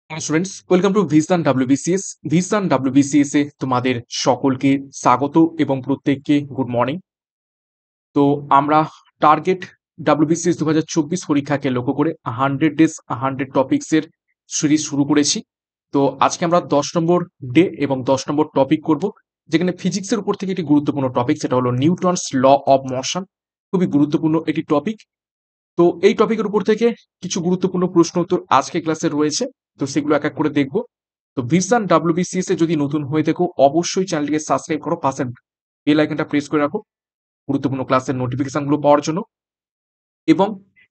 Students welcome to Vision WBCS. Vision WBCS এ তোমাদের সকলকে স্বাগত এবং প্রত্যেককে গুড মর্নিং। তো আমরা টার্গেট ডাব্লিউবিসিএস 2024 পরীক্ষাকে লক্ষ্য করে 100 ডেজ 100 টপিকস এর সিরিজ শুরু করেছি। তো আজকে আমরা 10 নম্বর ডে এবং 10 নম্বর টপিক করব, যেখানে ফিজিক্সের উপর থেকে একটি গুরুত্বপূর্ণ টপিক, সেটা হলো নিউটনস ল অফ মোশন। খুবই গুরুত্বপূর্ণ একটি টপিক। তো এই টপিকের উপর থেকে কিছু গুরুত্বপূর্ণ প্রশ্ন উত্তর আজকে ক্লাসে রয়েছে, তো সেগুলো এক এক করে দেখব। তো ভিসান ডাব্লিউবিসিএস এ যদি নতুন হয়ে থাকো অবশ্যই চ্যানেলটিকে সাবস্ক্রাইব করো, পাশের বেল আইকনটা প্রেস করে রাখো গুরুত্বপূর্ণ ক্লাসের নোটিফিকেশন গুলো পাওয়ার জন্য। এবং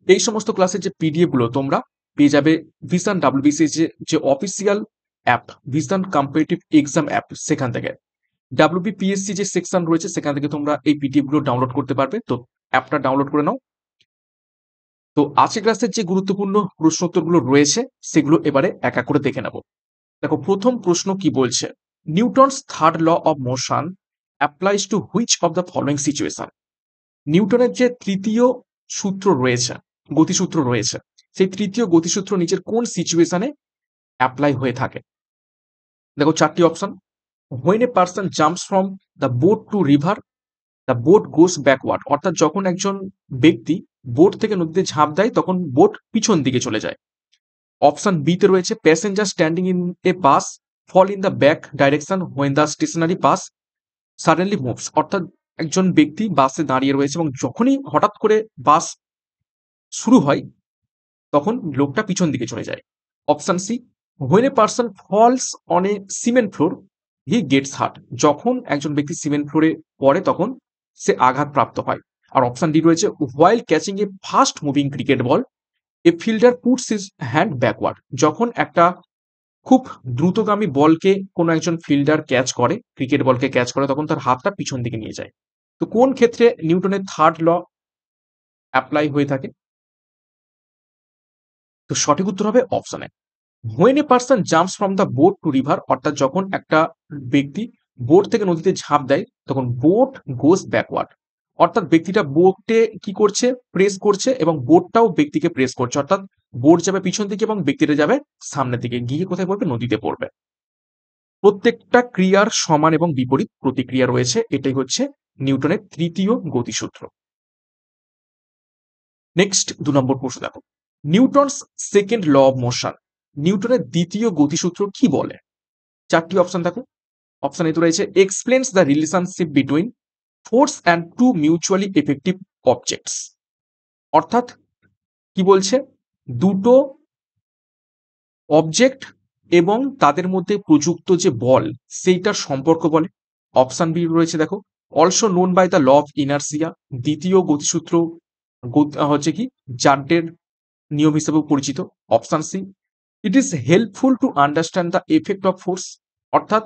এই সমস্ত ক্লাসের যে পিডিএফ গুলো তোমরা পেয়ে যাবে ভিসান ডাব্লিউবিসিএস যে official app, Vision competitive exam app, সেখান থেকে ডাব্লিউবিপিএসসি যে সেকশন রয়েছে সেখান থেকে তোমরা এই পিডিএফ গুলো ডাউনলোড করতে পারবে। তো অ্যাপটা ডাউনলোড করে নাও। তো আজকের ক্লাসের যে গুরুত্বপূর্ণ প্রশ্ন উত্তরগুলো রয়েছে সেগুলো এবারে এক এক করে দেখে নেব। দেখো, প্রথম প্রশ্ন কি বলছে, Newton's third law of motion applies to which of the following situation. নিউটনের যে তৃতীয় সূত্র রয়েছে, গতিসূত্র রয়েছে, সেই তৃতীয় গতিসূত্র নিচের কোন সিচুয়েশনে অ্যাপ্লাই হয়ে থাকে। দেখো চারটি option. When a person jumps from the boat to river, the boat goes backward, অর্থাৎ যখন একজন ব্যক্তি বোট থেকে নদীতে ঝাঁপ দেয় তখন বোট পিছন দিকে চলে যায়। অপশন বি তে রয়েছে passenger standing in a bus fall in the back direction when the stationary bus suddenly moves, অর্থাৎ একজন ব্যক্তি বাসে দাঁড়িয়ে রয়েছে এবং যখনই হঠাৎ করে বাস শুরু হয় তখন লোকটা পিছন দিকে চলে যায়। Option C, when a person falls on a cement floor he gets hurt, যখন একজন ব্যক্তি সিমেন্ট ফ্লোরে পড়ে তখন সে আঘাতপ্রাপ্ত হয়। আর অপশন ডি রয়েছে while catching a fast moving cricket ball a fielder puts his hand backward, যখন একটা খুব দ্রুতগামী বলকে কোনো একজন ফিল্ডার ক্যাচ করে, ক্রিকেট বলকে ক্যাচ করে, তখন তার হাতটা পিছন দিকে নিয়ে যায়। তো কোন ক্ষেত্রে নিউটনের থার্ড ল অ্যাপ্লাই হয়ে থাকে? তো সঠিক উত্তর হবে option A, when a person jumps from the boat to river, অর্থাৎ যখন একটা ব্যক্তি বোট থেকে নদীতে ঝাঁপ দেয় তখন বোট গোস ব্যাকওয়ার্ড, অর্থাৎ ব্যক্তিটা বোটে কি করছে, প্রেস করছে এবং বোটটাও ব্যক্তিকে প্রেস করছে, অর্থাৎ বোট যাবে পিছন দিকে এবং ব্যক্তিটা যাবে সামনের দিকে, গিয়ে কোথায় পড়বে, নদীতে পড়বে। প্রত্যেকটা ক্রিয়ার সমান এবং বিপরীত প্রতিক্রিয়া রয়েছে, এটাই হচ্ছে নিউটনের তৃতীয় গতিসূত্র। নেক্সট 2 নম্বর প্রশ্ন দেখো, Newton's second law of motion, নিউটনের দ্বিতীয় গতিসূত্র কি বলে? চারটি অপশন দেখো। অপশন এ তো রয়েছে explains the relationship between force and two mutually effective objects, অর্থাৎ কি বলছে, দুটো অবজেক্ট এবং তাদের মধ্যে প্রযুক্ত যে বল সেইটার সম্পর্ক বলে। অপশন বি রয়েছে দেখো, also known by the law of inertia, দ্বিতীয় গতিসূত্র হচ্ছে কি জার্ডের নিয়ম হিসেবে পরিচিত। Option C, it is helpful to understand the effect of force, অর্থাৎ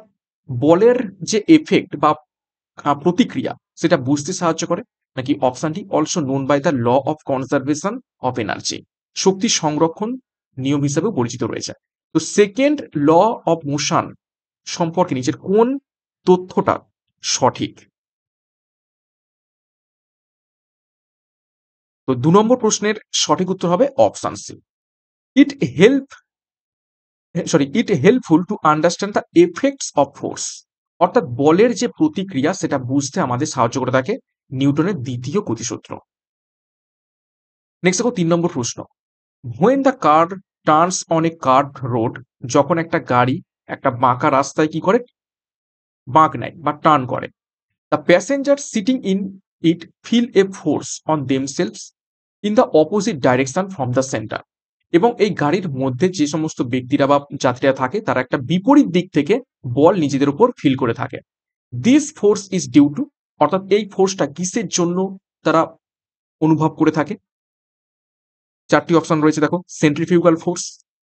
বলের যে এফেক্ট বা প্রতিক্রিয়া সেটা বুঝতে সাহায্য করে। নাকি option D, also known by the law of conservation of energy, শক্তি সংরক্ষণ নিয়ম হিসেবেও পরিচিত রয়েছে। তো সেকেন্ড ল অফ মোশন সম্পর্কে নিচের কোন তথ্যটা সঠিক? তো 2 নম্বর প্রশ্নের সঠিক উত্তর হবে option C, it help it helpful to understand the effects of force, অর্থাৎ বলের যে প্রতিক্রিয়া সেটা বুঝতে আমাদের সাহায্য করে থাকে নিউটনের দ্বিতীয় গতিসূত্র। নেক্সট দেখো 3 নম্বর প্রশ্ন, when the car turns on a curved road, যখন একটা গাড়ি একটা বাঁকা রাস্তায় কি করে, বাঁক নেয় বা টার্ন করে, the passenger sitting in it feel a force on themselves in the opposite direction from the centre, এবং এই গাড়ির মধ্যে যে সমস্ত ব্যক্তিরা বা যাত্রীরা থাকে তারা একটা বিপরীত দিক থেকে বল নিজেদের উপর ফিল করে থাকে। This force is due to, অর্থাৎ এই ফোর্সটা কিসের জন্য তারা অনুভব করে থাকে? চারটি অপশন রয়েছে দেখো, centrifugal force,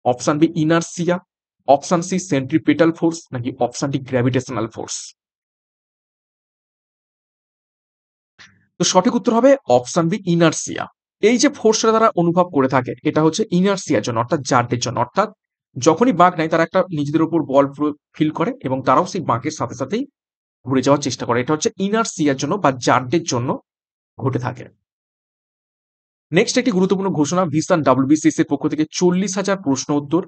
option B inertia, option C centripetal force, নাকি অপশন ডি গ্র্যাভিটেশনাল ফোর্স। তো সঠিক উত্তর হবে অপশন বি ইনার্সিয়া। এই যে ফোর্সটা তারা অনুভব করে থাকে এটা হচ্ছে ইনার্সিয়ার জন্য, অর্থাৎ জার্ডের জন্য, অর্থাৎ যখনই বাঁক নেয় তারা একটা নিজেদের উপর বল ফিল করে এবং তারাও সেই বাঁকের সাথে সাথেই ঘুরে যাওয়ার চেষ্টা করে, এটা হচ্ছে ইনার্সিয়ার জন্য বা জার্ডের জন্য ঘটে থাকে। নেক্সট একটি গুরুত্বপূর্ণ ঘোষণা, ভিসান ডাব্লিউবিসিএস এর পক্ষ থেকে 40,000 প্রশ্ন উত্তর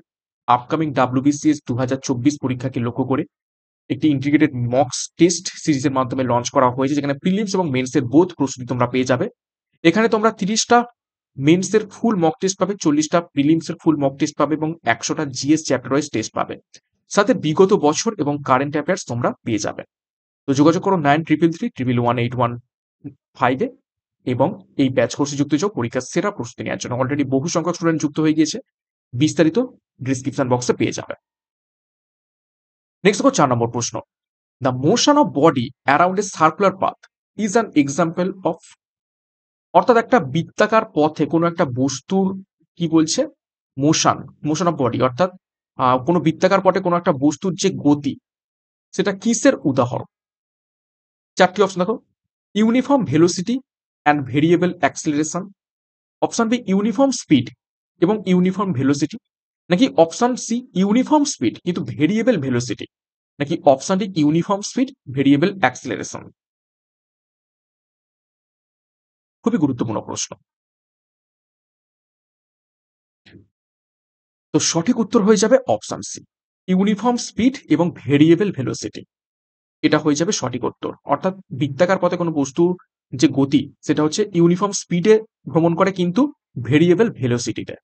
আপকামিং WBCS 2024 পরীক্ষাকে লক্ষ্য করে একটি ইন্টিগ্রেটেড মক টেস্ট সিরিজের মাধ্যমে লঞ্চ করা হয়েছে, যেখানে প্রিলিমস এবং মেন্সের বোথ প্রস্তুতি তোমরা পেয়ে যাবে। এখানে তোমরা 30টা মেন্সের ফুল মক টেস্ট পাবে, 40টা প্রিলিমসের ফুল মক টেস্ট পাবে এবং 100টা জিএস চ্যাপ্টার ওয়াইজ টেস্ট পাবে। সাথে বিগত বছর এবং কারেন্ট অ্যাফেয়ার্স তোমরা পেয়ে যাবে। তো যোগাযোগ করো 9333118115 এবং এই ব্যাচ কোর্সে যুক্ত হও পরীক্ষার সেরা প্রস্তুতি নেওয়ার জন্য। অলরেডি বহু সংখ্যক স্টুডেন্ট যুক্ত হয়ে গিয়েছে, বিস্তারিত ডিসক্রিপশন বক্সে পেয়ে যাবে। নেক্সট দেখো 4 নম্বর প্রশ্ন। The motion of body around A circular path is an example of, অর্থাৎ একটা বৃত্তাকার পথে কোনো একটা বস্তুর কি বলছে মোশন অফ বডি, অর্থাৎ কোনো বৃত্তাকার পথে কোনো একটা বস্তুর যে গতি সেটা কিসের উদাহরণ? 4টি অপশন দেখো, uniform velocity and variable acceleration, option B uniform speed এবং ইউনিফর্ম ভেলোসিটি, নাকি অপশন সি ইউনিফর্ম স্পিড কিন্তু ভেরিয়েবল ভেলোসিটি, নাকি option D uniform speed variable acceleration? খুবই গুরুত্বপূর্ণ প্রশ্ন। তো সঠিক উত্তর হয়ে যাবে অপশন সি, ইউনিফর্ম স্পিড এবং ভেরিয়েবল ভেলোসিটি। এটা হয়ে যাবে সঠিক উত্তর। অর্থাৎ বৃত্তাকার পথে কোনো বস্তুর যে গতি সেটা হচ্ছে ইউনিফর্ম স্পিডে ভ্রমণ করে কিন্তু ভেরিয়েবল ভেলোসিটিতে,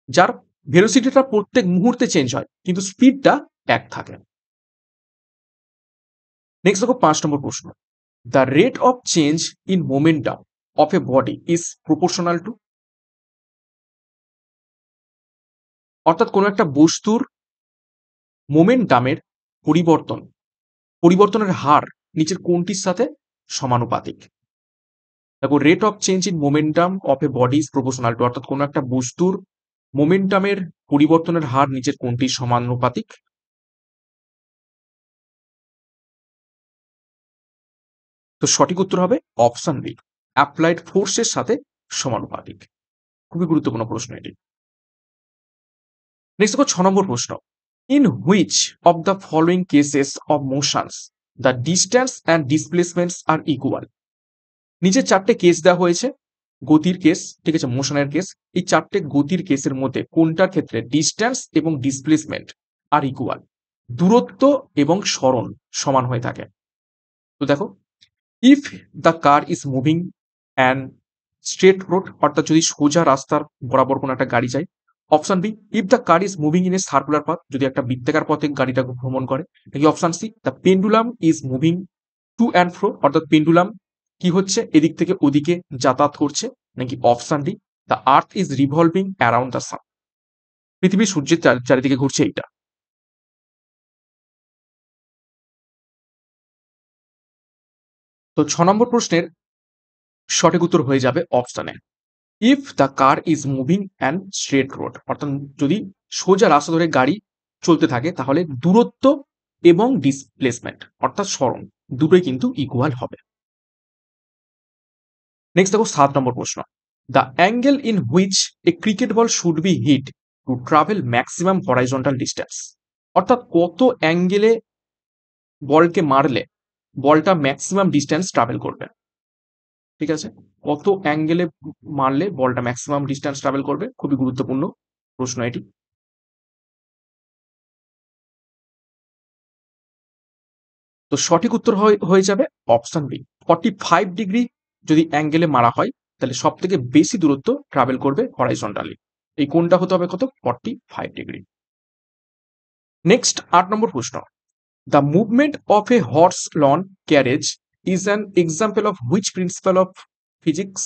যার ভেলোসিটিটা প্রত্যেক মুহূর্তে চেঞ্জ হয় কিন্তু স্পিডটা এক থাকে। নেক্সট দেখো 5 নম্বর প্রশ্ন। The rate of change in momentum of A body is proportional two, অর্থাৎ কোনো একটা বস্তুর মোমেন্টামের পরিবর্তনের হার নিচের কোনটির সাথে সমানুপাতিক? দেখো, rate of change in momentum of A body is proportional two, অর্থাৎ কোনো একটা বস্তুর মোমেন্টামের পরিবর্তনের হার নিচের কোনটির সমানুপাতিক? তো সঠিক উত্তর হবে অপশন বি, অ্যাপ্লাইড ফোর্সের সাথে সমানুপাতিক। খুবই গুরুত্বপূর্ণ প্রশ্ন এটি। নেক্সট দেখো 6 নম্বর প্রশ্ন। In which of the following cases of motions the distance and displacements are equal? নিচে 4টে কেস দেওয়া হয়েছে, গতির কেস, ঠিক আছে, মোশনের কেস। এই 4টে গতির কেসের মধ্যে কোনটার ক্ষেত্রে ডিস্টেন্স এবং ডিসপ্লেসমেন্ট আর ইকুয়াল, দূরত্ব এবং সরণ সমান হয়ে থাকে? তো দেখো, if the car is moving and straight road, অর্থাৎ যদি সোজা রাস্তার বরাবর কোনো একটা গাড়ি যায়। Option B, if the car is moving in a circular path, যদি একটা বৃত্তাকার পথে গাড়িটা ভ্রমণ করে। নাকি option C, the pendulum is moving to and fro, অর্থাৎ পেন্ডুলাম কি হচ্ছে এদিক থেকে ওদিকে যাতায়াত করছে। নাকি option D, the earth is revolving around the sun, পৃথিবী সূর্যের চারিদিকে ঘুরছে। এইটা তো 6 নম্বর প্রশ্নের সঠিক উত্তর হয়ে যাবে option A, if the car is moving and straight road, অর্থাৎ যদি সোজা রাস্তা ধরে গাড়ি চলতে থাকে তাহলে দূরত্ব এবং ডিসপ্লেসমেন্ট অর্থাৎ সরণ দুটোই কিন্তু ইকুয়াল হবে। নেক্সট দেখো 7 নম্বর প্রশ্ন। The angle in which a cricket ball should be hit to travel maximum horizontal distance, অর্থাৎ কত অ্যাঙ্গেলে বলকে মারলে বলটা ম্যাক্সিমাম ডিস্টেন্স ট্রাভেল করবে? ঠিক আছে, কত অ্যাঙ্গেলে মারলে বলটা ম্যাক্সিমাম ডিস্টেন্স ট্রাভেল করবে? খুবই গুরুত্বপূর্ণ প্রশ্ন এটি। তো সঠিক উত্তর হয়ে যাবে অপশন বি, 45 ডিগ্রি যদি অ্যাঙ্গেলে মারা হয় তাহলে সব থেকে বেশি দূরত্ব ট্রাভেল করবে হরাইজন্টালি। এই কোনটা হতে হবে কত? 45 ডিগ্রি। নেক্সট 8 নম্বর প্রশ্ন। The movement of a horse lawn carriage is an example of which principle of physics,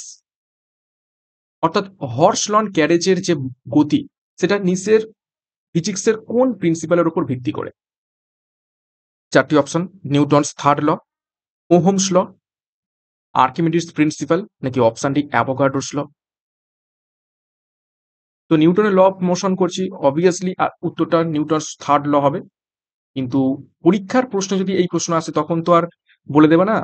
অর্থাৎ হর্স লন ক্যারেজের যে গতি সেটা নিচের ফিজিক্সের কোন প্রিন্সিপালের উপর ভিত্তি করে? 4টি option, Newton's third law, Ohm's law, Archimedes principle, নাকি অপশন ডি অ্যাভোগাড্রোস ল? তো নিউটনের ল অফ মোশন করছি, অবভিয়াসলি উত্তরটা নিউটনস থার্ড ল হবে। কিন্তু পরীক্ষার প্রশ্নে যদি এই প্রশ্ন আসে তখন তো আর বলে দেবে না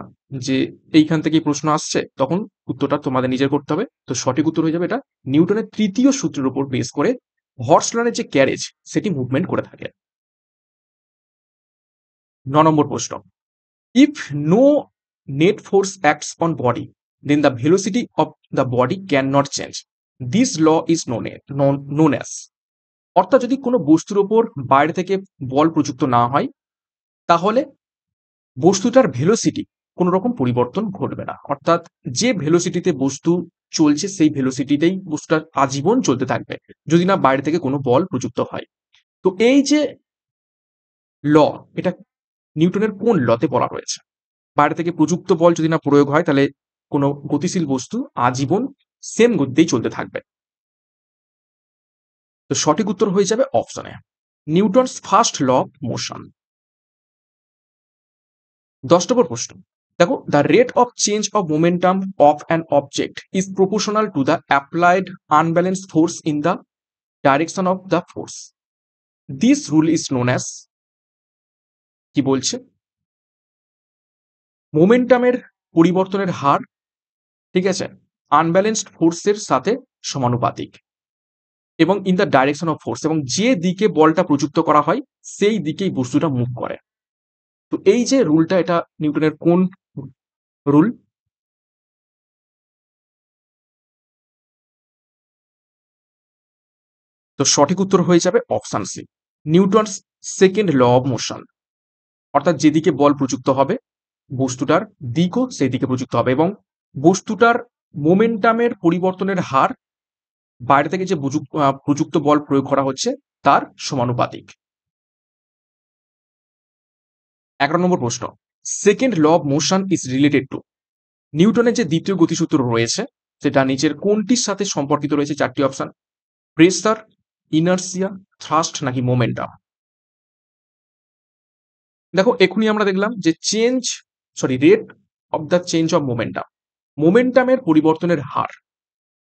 যে এইখান থেকেই প্রশ্ন আসছে, তখন উত্তরটা তোমাদের নিজের করতে হবে। তো সঠিক উত্তর হয়ে যাবে এটা নিউটনের তৃতীয় সূত্রের উপর বেস করে হর্স লনের যে ক্যারেজ সেটি মুভমেন্ট করে থাকে। 9 নম্বর প্রশ্ন। If no net force acts on body, then the velocity of the body cannot change. This law is known as. অর্থাৎ যদি কোনো বস্তুর ওপর বাইরে থেকে বল প্রযুক্ত না হয়, তাহলে বস্তুটার ভেলোসিটি কোনো রকম পরিবর্তন ঘটবে না। অর্থাৎ যে ভেলোসিটিতে বস্তু চলছে সেই ভেলোসিটিতেই বস্তুটা আজীবন চলতে থাকবে, যদি না বাইরে থেকে কোনো বল প্রযুক্ত হয়। তো এই যে ল, এটা নিউটনের কোন লতে বলা রয়েছে? বাইরে থেকে প্রযুক্ত বল যদি না প্রয়োগ হয়, তাহলে কোনো গতিশীল বস্তু আজীবন সেম গতিতেই চলতে থাকবে। তো সঠিক উত্তর হয়ে যাবে অপশনে Newton's first law of motion. 10 নম্বর প্রশ্ন দেখো, the rate of change of momentum of an object is proportional to the applied unbalance force in the direction of the force. This rule is known as, কি বলছে? মোমেন্টামের পরিবর্তনের হার, ঠিক আছে, unbalanced ফোর্সের সাথে সমানুপাতিক এবং in the direction of force, এবং যে দিকে বলটা প্রযুক্ত করা হয় সেই দিকেই বস্তুটা মুভ করে। তো এই যে রুলটা, এটা নিউটনের কোন রুল? তো সঠিক উত্তর হয়ে যাবে option C, Newton's second law of motion. অর্থাৎ যেদিকে বল প্রযুক্ত হবে বস্তুটার দিকও সেই দিকে প্রযুক্ত হবে, এবং বস্তুটার মোমেন্টামের পরিবর্তনের হার বাইরে থেকে যে প্রযুক্ত বল প্রয়োগ করা হচ্ছে তার সমানুপাতিক। 11 নম্বর প্রশ্ন, second law of motion is related to. নিউটনের যে দ্বিতীয় গতিসূত্র রয়েছে সেটা নিচের কোনটির সাথে সম্পর্কিত রয়েছে? চারটি অপশন: প্রেসার, ইনার্সিয়া, থ্রাস্ট নাকি মোমেন্টাম। দেখো এখনই আমরা দেখলাম যে rate of the change of momentum, মোমেন্টামের পরিবর্তনের হার,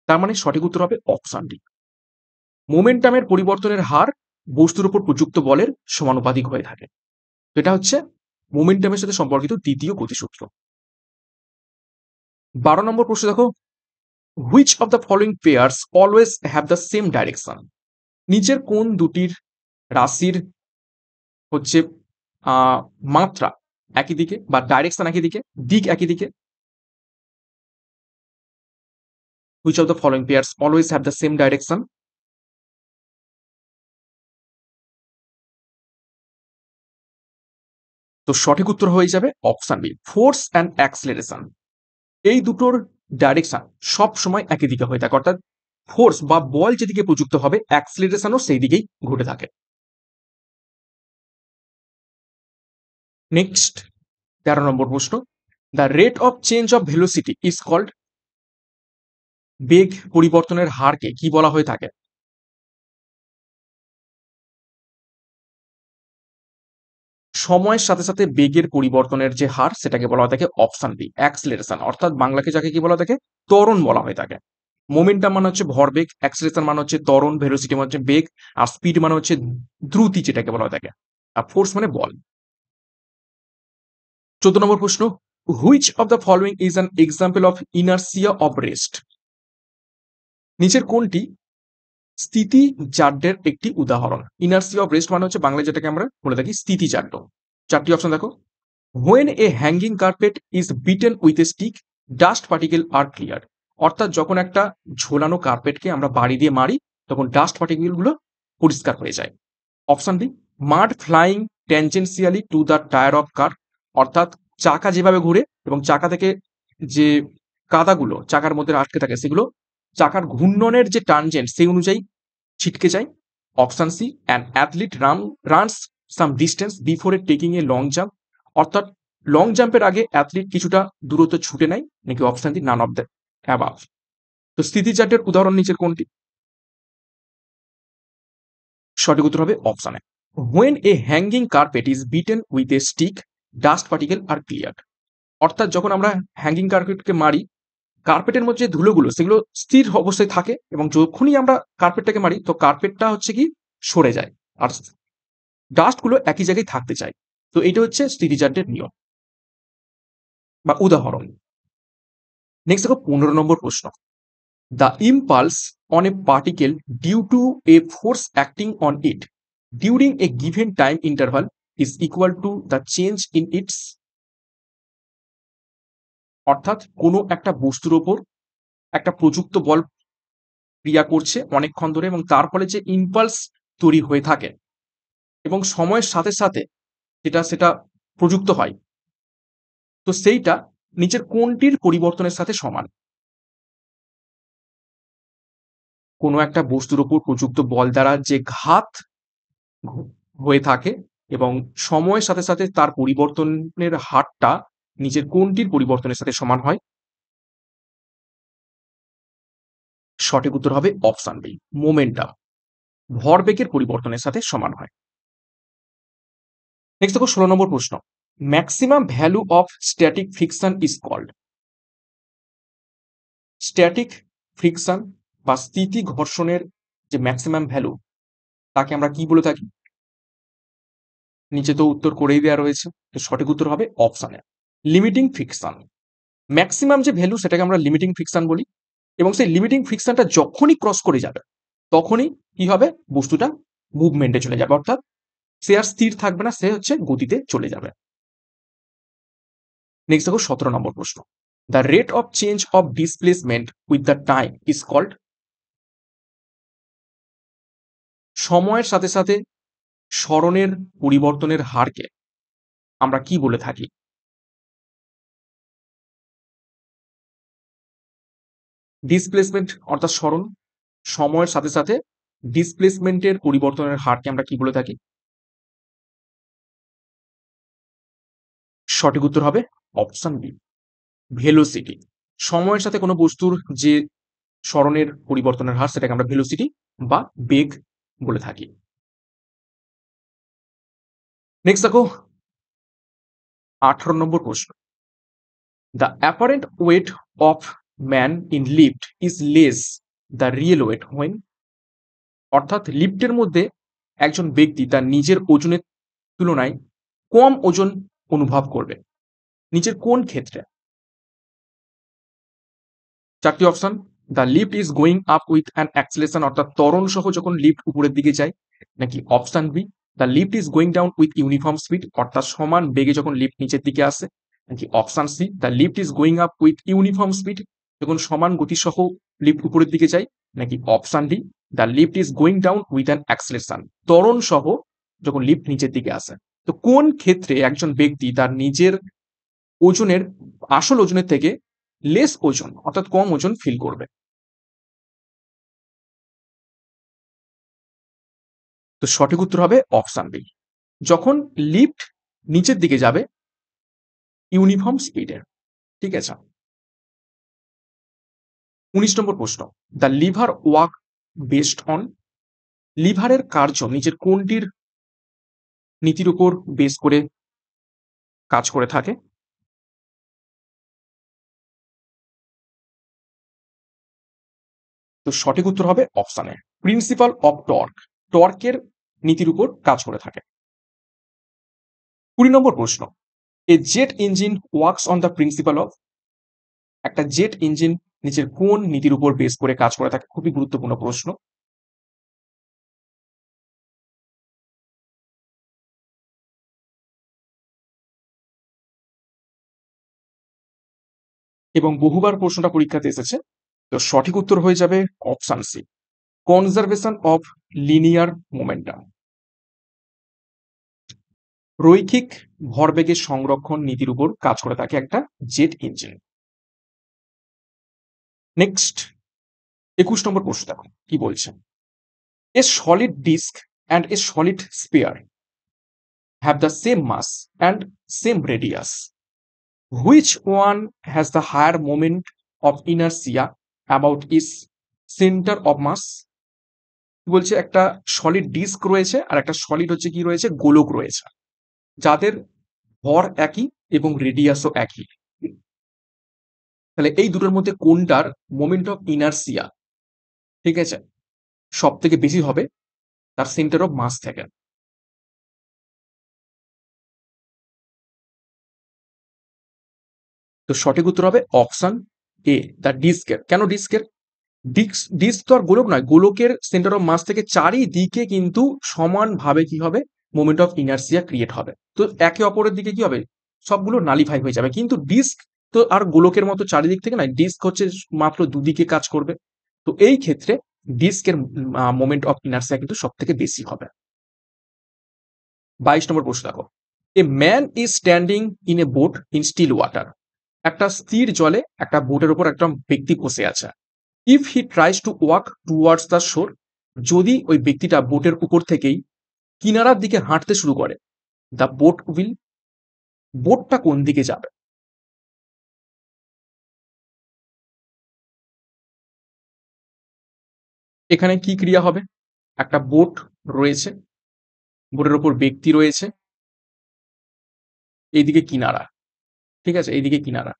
তার মানে সঠিক উত্তর হবে অপশন ডি। মোমেন্টামের পরিবর্তনের হার বস্তুর উপর প্রযুক্ত বলের সমানুপাতিক হয়ে থাকে। এটা হচ্ছে মোমেন্টামের সাথে সম্পর্কিত দ্বিতীয় গতিসূত্র। 12 নম্বর প্রশ্ন দেখো, which of the following pairs always have the same direction. নিচের কোন দুটির রাশির হচ্ছে মাত্রা একই দিকে বা ডাইরেকশন একই দিকে, দিক একই দিকে? Which of the following pairs always have the same direction? তো সঠিক উত্তর হয়ে যাবে option B, force and acceleration. এই দুটোর ডাইরেকশন সব সময় একই দিকে হয়ে থাকে, অর্থাৎ ফোর্স বা বল যেদিকে প্রযুক্ত হবে অ্যাক্সিলারেশনও সেই দিকেই ঘটে থাকে। নেক্সট 13 নম্বর প্রশ্ন, the rate of change of velocity is called. বেগ পরিবর্তনের হারকে কি বলা হয়ে থাকে? সময়ের সাথে সাথে বেগের পরিবর্তনের যে হার সেটাকে বলা হয়ে থাকে অপশন বি, অ্যাক্সিলারেশন। অর্থাৎ বাংলাকে যাকে কি বলা হয়ে থাকে? ত্বরণ বলা হয়ে থাকে। মোমেন্টাম মানে হচ্ছে ভরবেগ, অ্যাক্সিলারেশন মানে হচ্ছে ত্বরণ, ভেলোসিটি মানে হচ্ছে বেগ, আর স্পিড মানে হচ্ছে দ্রুতি যেটাকে বলা হয়ে থাকে, আর ফোর্স মানে বল। 14 নম্বর প্রশ্ন, which of the following is an example of inertia of rest. নিচের কোনটি স্থিতিজাড্যের একটি উদাহরণ? ইনার্সিয়া অফ রেস্ট মানে হচ্ছে বাংলায় যেটাকে আমরা বলে থাকি স্থিতিজাড্য। চারটি অপশন দেখো, when a hanging carpet is beaten with a stick, dust particle are clear. অর্থাৎ যখন একটা ঝোলানো কার্পেটকে আমরা বাড়ি দিয়ে মারি তখন ডাস্ট পার্টিকেল গুলো পরিষ্কার হয়ে যায়। Option B, mud flying tangentially to the tyre of car. অর্থাৎ চাকা যেভাবে ঘুরে এবং চাকা থেকে যে কাদাগুলো চাকার মধ্যে আটকে থাকে সেগুলো চাকার ঘূর্ণনের যে টানজেন্ট সেই অনুযায়ী ছিটকে যায়। Option C, an athlete runs some distance before a taking a long jump. অর্থাৎ লং জাম্পের আগে অ্যাথলিট কিছুটা দূরত্ব ছুটে নেয়, নাকি option D, none of the above. তো স্থিতিচার্টের উদাহরণ নিচের কোনটি? সঠিক উত্তর হবে option A, when a hanging carpet is beaten with a stick, dust particle are clear. অর্থাৎ যখন আমরা হ্যাঙ্গিং কার্পেটকে মারি, কার্পেটের মধ্যে যে ধুলোগুলো সেগুলো স্থির অবস্থায় থাকে, এবং যখনই আমরা কার্পেটটাকে মারি তো কার্পেটটা হচ্ছে কি সরে যায়, আর ডাস্টগুলো একই জায়গায় থাকতে চায়। তো এটা হচ্ছে স্থিতিচার্যের নিয়ম বা উদাহরণ। নেক্সট দেখো 15 নম্বর প্রশ্ন, the impulse on a particle due to a force acting on it during a given time interval is equal to the change in its. অর্থাৎ কোনো একটা বস্তুর ওপর একটা প্রযুক্ত বল ক্রিয়া করছে অনেকক্ষণ ধরে, এবং তার ফলে যে ইম্পালস তৈরি হয়ে থাকে এবং সময়ের সাথে সাথে সেটা প্রযুক্ত হয়, তো সেইটা নিচের কোনটির পরিবর্তনের সাথে সমান? কোনো একটা বস্তুর উপর প্রযুক্ত বল দ্বারা যে ঘাত হয়ে থাকে এবং সময়ের সাথে সাথে তার পরিবর্তনের হারটা নিচের কোনটির পরিবর্তনের সাথে সমান হয়? সঠিক উত্তর হবে অপশন বি, মোমেন্টাম। ভরবেগের পরিবর্তনের সাথে সমান হয়। নেক্সট দেখো 16 নম্বর প্রশ্ন। Maximum value of static friction is called. Static friction বা স্থিতি ঘর্ষণের যে ম্যাক্সিমাম ভ্যালু তাকে আমরা কি বলে থাকি? নিচে তো উত্তর করেই দেওয়া রয়েছে, তো সঠিক উত্তর হবে অপশনে লিমিটিং ফ্রিকশন। ম্যাক্সিমাম যে ভ্যালু সেটাকে আমরা লিমিটিং ফ্রিকশন বলি এবং সেই লিমিটিং ফ্রিকশনটা যখনই ক্রস করে যাবে তখনই কি হবে, বস্তুটা মুভমেন্টে চলে যাবে, অর্থাৎ সে আর স্থির থাকবে না, সে হচ্ছে গতিতে চলে যাবে। নেক্সট দেখো 17 নম্বর প্রশ্ন। The rate of change of displacement with the time is called. সময়ের সাথে সাথে সরণের পরিবর্তনের হারকে আমরা কি বলে থাকি? ডিসপ্লেসমেন্ট অর্থাৎ সরণ, সময়ের সাথে সাথে ডিসপ্লেসমেন্টের পরিবর্তনের হারকে আমরা কি বলে থাকি? সঠিক উত্তর হবে অপশন বি, ভেলোসিটি। সময়ের সাথে কোনো বস্তুর যে সরণের পরিবর্তনের হার সেটাকে আমরা ভেলোসিটি বা বেগ বলে থাকি। নেক্সট দেখো 18 নম্বর প্রশ্ন। The apparent weight of man in lift is less the real weight when. অর্থাৎ লিফটের মধ্যে একজন ব্যক্তি তার নিজের ওজনের তুলনায় কম ওজন অনুভব করবে, নিচের কোন ক্ষেত্রে? চারটি option. The lift is going up with an acceleration, অর্থাৎ ত্বরণ সহ যখন লিফট উপরের দিকে যায়, নাকি option B the lift is going down with uniform speed, অর্থাৎ সমান বেগে যখন লিফট নিচের দিকে আসে, নাকি option C the lift is going up with uniform speed, যখন সমান গতি সহ লিফট উপরের দিকে যায়, নাকি option D the lift is going down with an acceleration, ত্বরণ সহ যখন লিফট নিচের দিকে আসে। তো কোন ক্ষেত্রে একজন ব্যক্তি তার নিজের ওজনের আসল ওজনের থেকে লেস ওজন অর্থাৎ কম ওজন ফিল করবে? তো সঠিক উত্তর হবে অপশন বি, যখন লিফট নিচের দিকে যাবে ইউনিফর্ম স্পিডে। ঠিক আছে। 19 নম্বর প্রশ্ন। The liver work based on. লিভারের কার্য নিচের কোনটির নীতির উপর বেস করে কাজ করে থাকে? তো সঠিক উত্তর হবে অপশনে প্রিন্সিপাল অফ টর্ক। টর্কের নীতির উপর কাজ করে থাকে। 20 নম্বর প্রশ্ন। এ jet engine works on the principal of. একটা জেট ইঞ্জিন নিচের কোন নীতির উপর বেস করে কাজ করে থাকে? খুবই গুরুত্বপূর্ণ প্রশ্ন। এবং বহুবার প্রশ্নটা পরীক্ষাতে এসেছে। তো সঠিক উত্তর হয়ে যাবে option C, conservation of linear momentum. রৈখিক ভরবেগের সংরক্ষণ নীতির উপর কাজ করে থাকে একটা জেট ইঞ্জিন। নেক্সট 21 নম্বর প্রশ্ন দেখো কি বলছে। A solid disc and a solid sphere have the same mass and same radius, which one has the higher moment of inertia about its centre of mass. বলছে একটা সলিড ডিস্ক রয়েছে আর একটা solid হচ্ছে কি রয়েছে, গোলক রয়েছে, যাদের ভর একই এবং রেডিয়াসও একই। তাহলে এই দুটোর মধ্যে কোনটার মোমেন্ট অফ ইনার্সিয়া, ঠিক আছে, সব থেকে বেশি হবে তার সেন্টার অফ মাস থেকে? তো সঠিক উত্তর হবে অপশন এ, দ্য ডিস্কের। কেন ডিস্কের? ডিস্ক তো আর গোলক নয়, গোলকের সেন্টার অফ মাস থেকে চারিদিকে কিন্তু সমানভাবে কি হবে, মোমেন্ট অফ ইনার্সিয়া ক্রিয়েট হবে। তো একে অপরের দিকে কি হবে, সবগুলো নালিফাই হয়ে যাবে। কিন্তু ডিস্ক তো আর গোলকের মতো চারিদিক থেকে নয়, ডিস্ক হচ্ছে মাত্র দুদিকে কাজ করবে। তো এই ক্ষেত্রে ডিস্কের মোমেন্ট অফ ইনার্সিয়া কিন্তু সব থেকে বেশি হবে। 22 নম্বর প্রশ্ন দেখো, a man is standing in a boat in still water. একটা স্থির জলে একটা বোটের উপর একটা ব্যক্তি বসে আছে। If he tries to walk towards the শোর, যদি ওই ব্যক্তিটা বোটের উপর থেকেই কিনারার দিকে হাঁটতে শুরু করে, দ্য বোট উইল, বোটটা কোন দিকে যাবে? এখানে কি ক্রিয়া হবে? একটা বোট রয়েছে, বোটের ওপর ব্যক্তি রয়েছে, এইদিকে কিনারা, ঠিক আছে, এইদিকে কিনারা।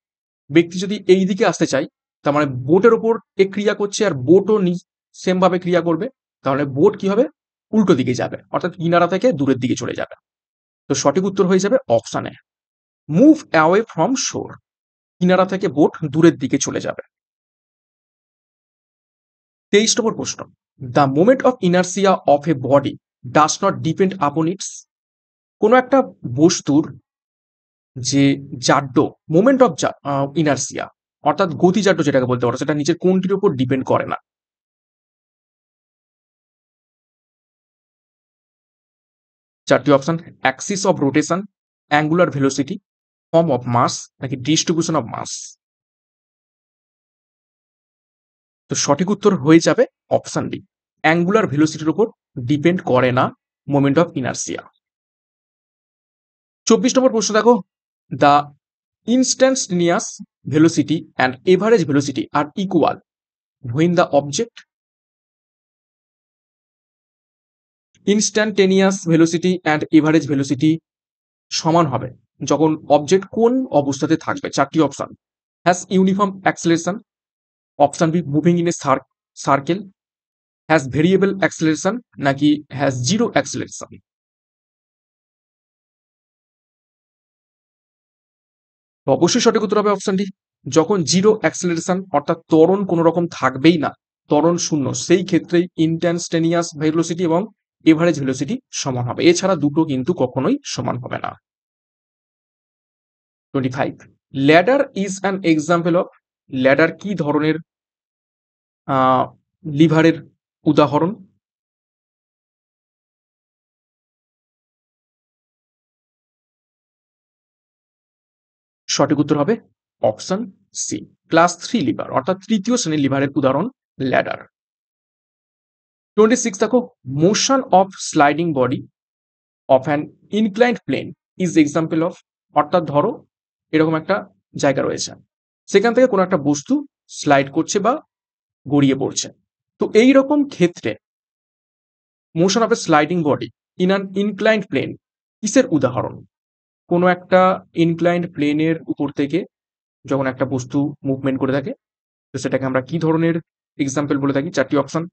ব্যক্তি যদি এই দিকে আসতে চায়, তার মানে বোটের ওপর এ ক্রিয়া করছে আর বোটও সেম ভাবে ক্রিয়া করবে, তাহলে বোট কি হবে? উল্টো দিকে যাবে, অর্থাৎ কিনারা থেকে দূরের দিকে চলে যাবে। তো সঠিক উত্তর হয়ে যাবে অপশানে, মুভ অ্যাওয়ে ফ্রম শোর। কিনারা থেকে বোট দূরের দিকে চলে যাবে। 23 নম্বর প্রশ্ন, the moment of inertia of A body does not depend আপন ইটস। কোনো একটা বস্তুর যে জাড্য, মোমেন্ট অফ ইনার্সিয়া, অর্থাৎ গতিজাড্য যেটাকে বলতে পারো, সেটা নিচের কোনটির উপর ডিপেন্ড করে না? চারটি option, axis of rotation, angular velocity, form of mass, নাকি ডিস্ট্রিবিউশন অফ মাস। তো সঠিক উত্তর হয়ে যাবে অপশন ডি, অ্যাঙ্গুলার ভেলোসিটির উপর ডিপেন্ড করে না মোমেন্ট অফ ইনার্সিয়া। 24 নম্বর প্রশ্ন দেখো, the instantaneous velocity and average velocity are equal when the object, instantaneous velocity and average velocity সমান হবে যখন অবজেক্ট কোন অবস্থাতে থাকবে? চারটি option, has uniform acceleration, option B moving in a circle, has variable acceleration, নাকি হ্যাজ জিরো অ্যাক্সেলারেশন। অবশ্যই সঠিক উত্তর হবে অপশন ডি, যখন জিরো অ্যাক্সেলারেশন অর্থাৎ ত্বরণ কোনো রকম থাকবেই না, ত্বরণ শূন্য, সেই ক্ষেত্রেই ইনস্ট্যান্টেনিয়াস ভেলোসিটি এবং এভারেজ ভেলোসিটি সমান হবে, এছাড়া দুটো কিন্তু কখনোই সমান হবে না। 25, ladder is an example of, ladder কি ধরনের লিভারের উদাহরণ? সঠিক উত্তর হবে অপশন সি, ক্লাস 3 লিভার, অর্থাৎ তৃতীয় শ্রেণীর লিভারের উদাহরণ ল্যাডার। 26 দেখো, motion of sliding body of an inclined plane is example of, অর্থাৎ ধরো এরকম একটা জায়গা রয়েছে, সেখান থেকে কোনো একটা বস্তু স্লাইড করছে বা গড়িয়ে পড়ছে, তো এই রকম ক্ষেত্রে motion of a sliding body in an inclined plane কিসের উদাহরণ? কোনো একটা ইনক্লাইন্ড প্লেনের উপর থেকে যখন একটা বস্তু মুভমেন্ট করে থাকে, তো সেটাকে আমরা কি ধরনের এক্সাম্পল বলে থাকি? চারটি option,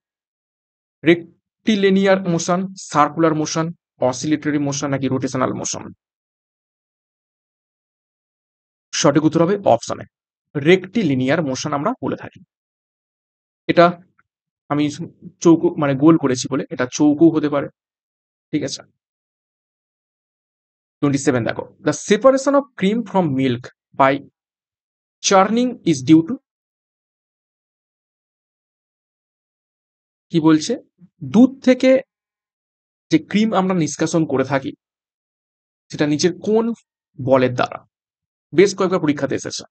rectilinear motion, circular motion, oscillatory motion, নাকি রোটেশনাল মোশন। সঠিক উত্তর হবে অপশনে, রেক্টিলিনিয়ার মোশন আমরা বলে থাকি। এটা আমি চৌকো মানে গোল করেছি বলে এটা চৌকো হতে পারে, ঠিক আছে। 27 দেখো, the separation of cream from milk by churning is due to, কি বলছে? দুধ থেকে যে ক্রিম আমরা নিষ্কাশন করে থাকি, সেটা নিচের কোন বলের দ্বারা? বেশ কয়েকবার পরীক্ষাতে এসেছে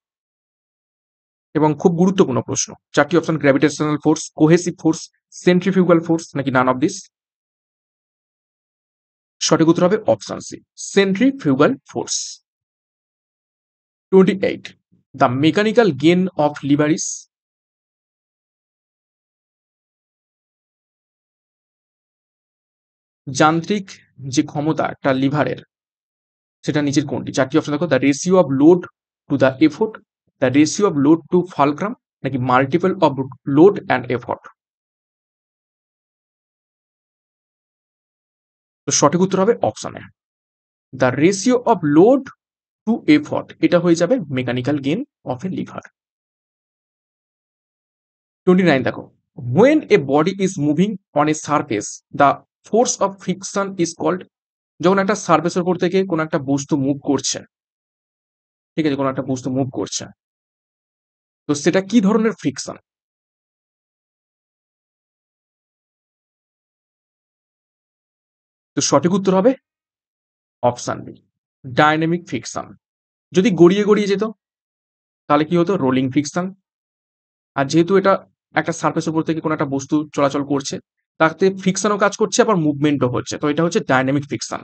এবং খুব গুরুত্বপূর্ণ প্রশ্ন। চারটি option, gravitational force, cohesive force, centrifugal force, নাকি নান অফ দিস। সঠিক উত্তর হবে option C, centrifugal force. 28, the mechanical gain of lever is, যান্ত্রিক যে ক্ষমতা একটা লিভারের, সেটা নিচের কোনটি? চারটি অপশন দেখো, the ratio of load to the effort, the ratio of load to fulcrum, নাকি multiple of load and effort. তো সঠিক উত্তর হবে অপশনে, the ratio of load to effort, এটা হয়ে যাবে mechanical gain of a lever. 29 দেখো, when a body is moving on a surface the force of friction is called, যখন একটা সারফেসের উপর থেকে কোনো একটা বস্তু মুভ করছে, ঠিক আছে, কোনো একটা বস্তু মুভ করছে, তো সেটা কি ধরনের ফ্রিকশন? তো সঠিক উত্তর হবে অপশন বি, ডাইনামিক ফ্রিকশন। যদি গড়িয়ে গড়িয়ে যেত তাহলে কি হতো? Rolling friction. আর যেহেতু এটা একটা সারফেসের উপর থেকে কোনো একটা বস্তু চলাচল করছে, তাতে ফ্রিকশনও কাজ করছে, আবার মুভমেন্টও হচ্ছে, তো এটা হচ্ছে ডাইনামিক ফ্রিকশন।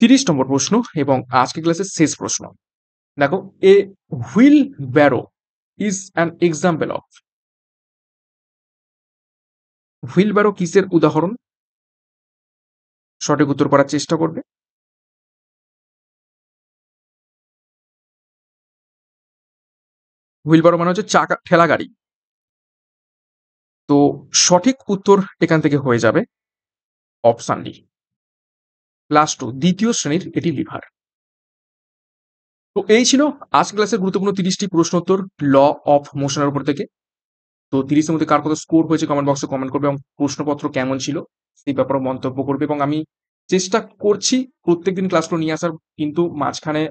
30 নম্বর প্রশ্ন এবং আজকে ক্লাসের শেষ প্রশ্ন। দেখো, a wheelbarrow is an example of. Wheelbarrow কিসের উদাহরণ? সঠিক উত্তর করার চেষ্টা করবে। হুইল ব্যারো মানে হচ্ছে চাকা ঠেলা গাড়ি। তো সঠিক উত্তর এখান থেকে হয়ে যাবে অপশন ডি, ক্লাস 2 দ্বিতীয় শ্রেণীর এটি লিভার। তো এই ছিল আজকে ক্লাসের গুরুত্বপূর্ণ 30টি প্রশ্নোত্তর ল অফ মোশনের উপর থেকে। তো 30 এর মধ্যে কার কত স্কোর হয়েছে কমেন্ট বক্সে কমেন্ট করবে, এবং প্রশ্নপত্র কেমন ছিল সেই ব্যাপারে মন্তব্য করবে। এবং আমি চেষ্টা করছি প্রত্যেকদিন ক্লাসগুলো নিয়ে আসার, কিন্তু মাঝখানে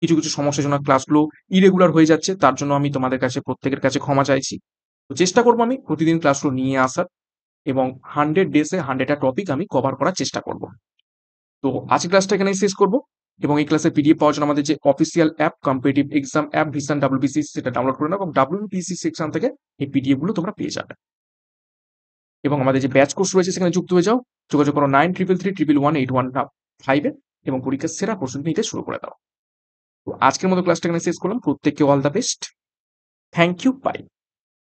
কিছু কিছু সমস্যার জন্য ক্লাসগুলো ইরেগুলার হয়ে যাচ্ছে, তার জন্য আমি তোমাদের কাছে প্রত্যেকের কাছে ক্ষমা চাইছি। তো চেষ্টা করবো আমি প্রতিদিন ক্লাসগুলো নিয়ে আসার, এবং 100 ডেজে 100টা টপিক আমি কভার করার চেষ্টা করব। তো আজকের ক্লাসটা এখানেই শেষ করব, এবং এই ক্লাসের পিডিএফ পাওয়ার জন্য আমাদের যে official app competitive exam app vision WBC, সেটা ডাউনলোড করে নাও, এবং ডাব্লিউবিসি সেকশন থেকে এই পিডিএফ গুলো তোমরা পেয়ে যাবে। এবং আমাদের যে ব্যাচ কোর্স রয়েছে সেখানে যুক্ত হয়ে যাও। যোগাযোগ করো 9333118115 এবং পরীক্ষার সেরা প্রস্তুতি নিতে শুরু করে দাও। তো আজকের মতো ক্লাসটা এখানে শেষ করলাম। প্রত্যেককে all the best. Thank you, by.